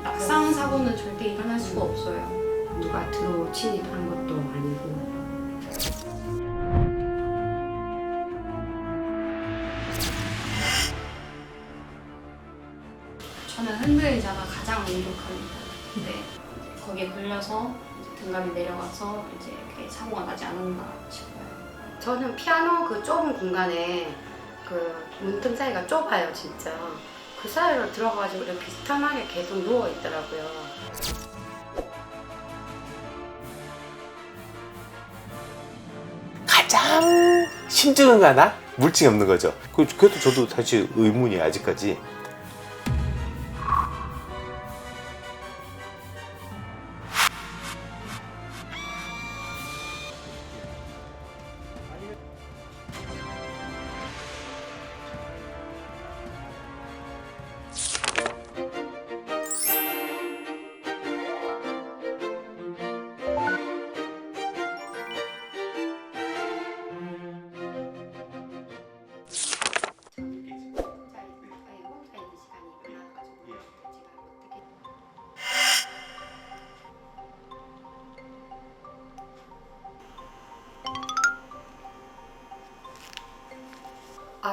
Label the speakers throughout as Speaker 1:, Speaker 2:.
Speaker 1: 낙상 사고는 절대 일어날 수가 없어요. 누가 들어 침입한 것도 아니고. 저는 흔들의자가 가장 운 좋합니다. 근데 거기에 걸려서 등갑이 내려가서 이제 이렇게 사고가 나지 않았나 싶어요. 저는 피아노 그 좁은 공간에 그 문틈 사이가 좁아요, 진짜. 그 사이로 들어가가지고 이렇게 비스듬하게 계속 누워 있더라고요.
Speaker 2: 가장 힘든 거 하나? 물증이 없는 거죠. 그것도 저도 사실 의문이에요, 아직까지.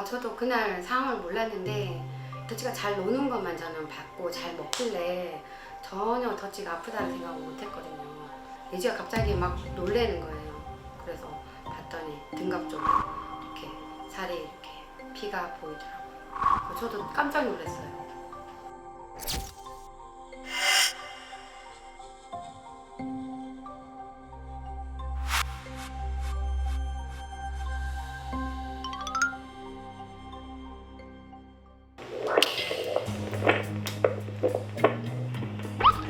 Speaker 1: 저도 그날 상황을 몰랐는데 덧지가 잘 노는 것만 저는 봤고 잘 먹길래 전혀 덧지가 아프다는 생각을 못 했거든요. 예지가 갑자기 막 놀래는 거예요. 그래서 봤더니 등갑 쪽에 이렇게 살이 이렇게 피가 보이더라고요. 저도 깜짝 놀랐어요.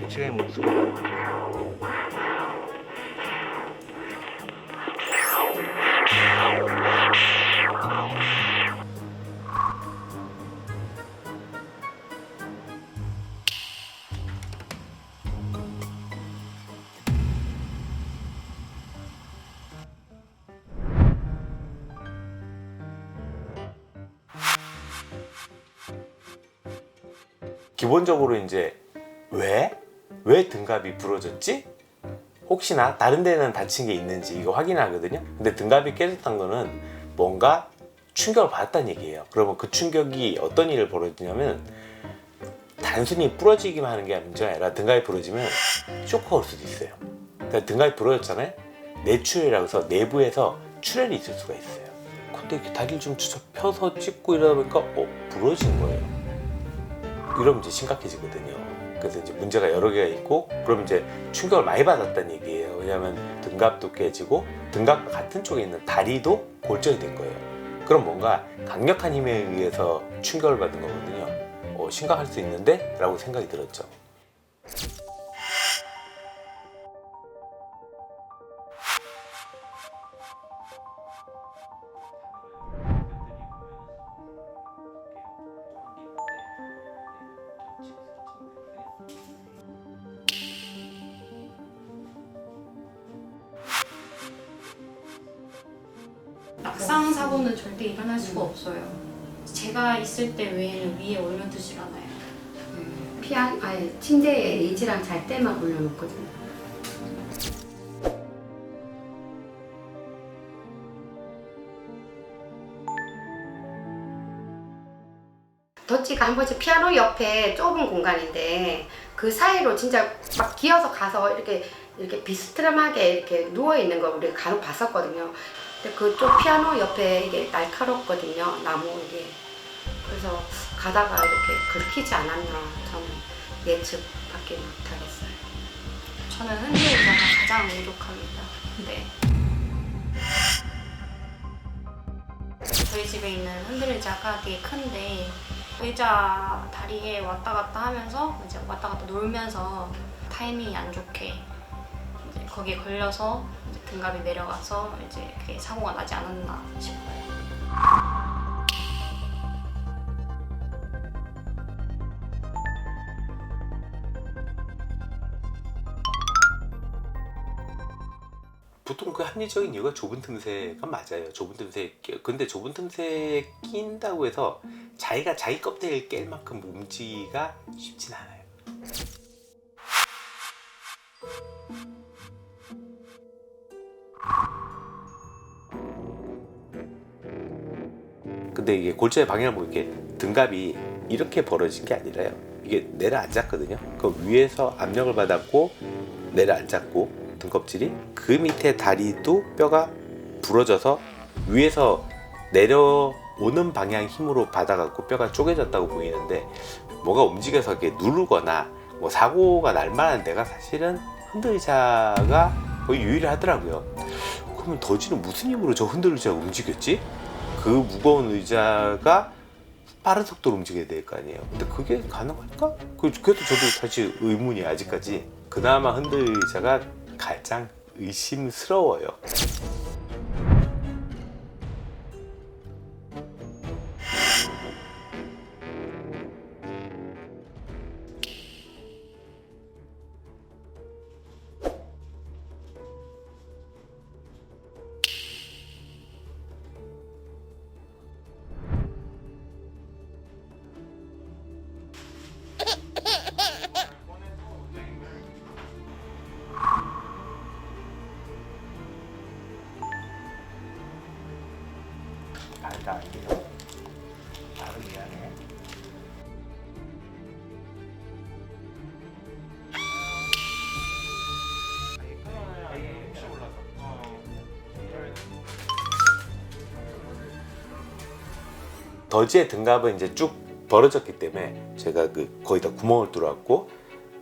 Speaker 2: 돼지의 모습. 기본적으로 이제 왜 등갑이 부러졌지? 혹시나 다른 데는 다친 게 있는지 이거 확인하거든요. 근데 등갑이 깨졌던 거는 뭔가 충격을 받았다는 얘기예요. 그러면 그 충격이 어떤 일을 벌어지냐면 단순히 부러지기만 하는 게 문제가 아니라 등갑이 부러지면 쇼크가 올 수도 있어요. 그러니까 등갑이 부러졌잖아요. 내출혈이라고 해서 내부에서 출혈이 있을 수가 있어요. 근데 이렇게 다리를 좀 펴서 찝고 이러다 보니까 부러진 거예요. 이러면 이제 심각해지거든요. 그래서 이제 문제가 여러 개가 있고, 그럼 이제 충격을 많이 받았다는 얘기예요. 왜냐하면 등갑도 깨지고 등갑과 같은 쪽에 있는 다리도 골절이 된 거예요. 그럼 뭔가 강력한 힘에 의해서 충격을 받은 거거든요. 심각할 수 있는데? 라고 생각이 들었죠.
Speaker 1: 낙상 사고는 절대 일어날 수가 없어요. 제가 있을 때 외에는 위에 올려두질 않아요. 침대에 예지랑 잘 때만 올려놓거든요. 덧지가 한 번씩 피아노 옆에 좁은 공간인데 그 사이로 진짜 막 기어서 가서 이렇게 비스트름하게 이렇게 누워 있는 걸 우리가 간혹 봤었거든요. 근데 그쪽 피아노 옆에 이게 날카롭거든요, 나무 이게. 그래서 가다가 이렇게 긁히지 않았나 저는 예측밖에 못하겠어요. 저는 흔들의자가 가장 부족합니다. 네. 저희 집에 있는 흔들의자가 되게 큰데 의자 다리에 왔다 갔다 하면서 이제 왔다 갔다 놀면서 타이밍이 안 좋게 이제
Speaker 3: 거기에 걸려서 이제 등갑이 내려가서 이제 그게 사고가 나지 않았나 싶어요.
Speaker 2: 보통 그 합리적인 이유가 좁은 틈새가 맞아요. 좁은 틈새에 근데 좁은 틈새에 낀다고 해서 자기가 자기 껍데기를 깰 만큼 움직이기가 쉽진 않아요. 근데 이게 골자의 방향을 보면 이렇게 등갑이 이렇게 벌어진 게 아니라요. 이게 내려앉았거든요. 그 위에서 압력을 받았고 내려앉았고 등껍질이 그 밑에 다리도 뼈가 부러져서 위에서 내려오는 방향 힘으로 받아갖고 뼈가 쪼개졌다고 보이는데 뭐가 움직여서 이렇게 누르거나 뭐 사고가 날 만한 데가 사실은 흔들의자가 거의 유일하더라고요. 그러면 더지는 무슨 힘으로 저 흔들의자가 움직였지? 그 무거운 의자가 빠른 속도로 움직여야 될 거 아니에요. 근데 그게 가능할까? 그래도 저도 사실 의문이에요, 아직까지. 그나마 흔들의자가 가장 의심스러워요. 알다 아니에요. 바로 미안해. 더지의 등갑은 이제 쭉 벌어졌기 때문에 제가 그 거의 다 구멍을 뚫어갖고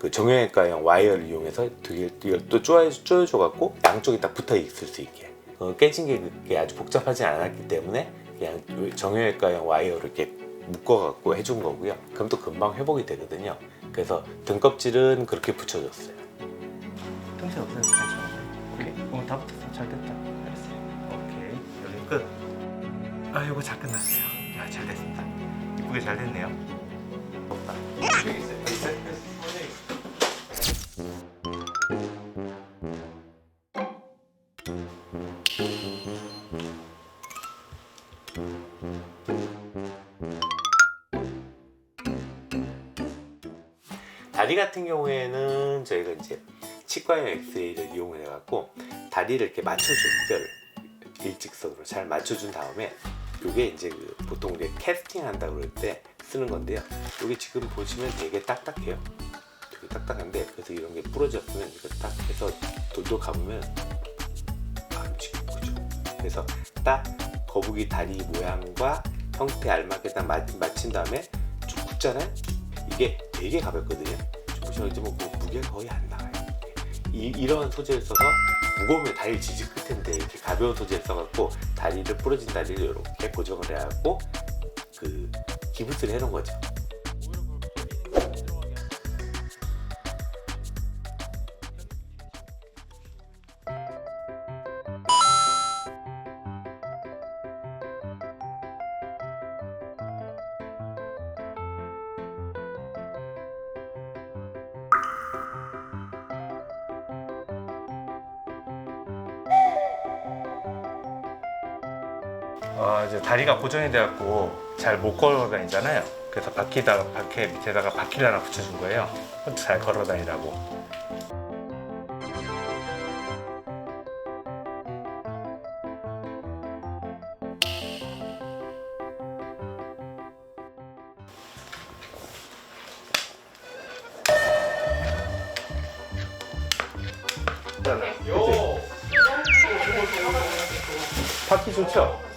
Speaker 2: 그 정형외과용 와이어를 이용해서 이걸 또 조여줘갖고 양쪽이 딱 붙어 있을 수 있게 깨진 게 그게 아주 복잡하지 않았기 때문에 그냥 정형외과용 와이어를 이렇게 묶어갖고 해준 거고요. 그럼 또 금방 회복이 되거든요. 그래서 등껍질은 그렇게 붙여줬어요.
Speaker 4: 틈새 없어요. 괜찮아. 오케이. 다 붙었어. 잘 됐다. 알았어요. 오케이. 여기 끝. 아, 이거 잘 끝났어요. 야, 잘 됐습니다. 이쁘게 잘 됐네요. 없다.
Speaker 2: 다리 같은 경우에는 저희가 이제 치과용 엑스레이를 이용을 해갖고 다리를 이렇게 맞춰준 뼈를 일직선으로 잘 맞춰준 다음에 이게 이제 그 보통 우리 캐스팅 한다고 그럴 때 쓰는 건데요. 여기 지금 보시면 되게 딱딱해요. 되게 딱딱한데 그래서 이런 게 부러졌으면 이거 딱 해서 돌돌 감으면 안 움직여요. 그죠? 그래서 딱 거북이 다리 모양과 형태 알맞게 딱 맞춘 다음에 쭉 굽잖아요. 이게 되게 가볍거든요. 보시면 뭐 무게가 거의 안 나가요. 이런 소재를 써서 무거우면 다리를 지질 텐데 이렇게 가벼운 소재를 써갖고 다리를 부러진 다리를 이렇게 고정을 해갖고 그 기부스를 해놓은 거죠.
Speaker 4: 이제 다리가 고정이 돼갖고 잘 못 걸어 다니잖아요. 그래서 바퀴 밑에다가 바퀴를 하나 붙여준 거예요. 잘 걸어 다니라고. 바퀴 좋죠?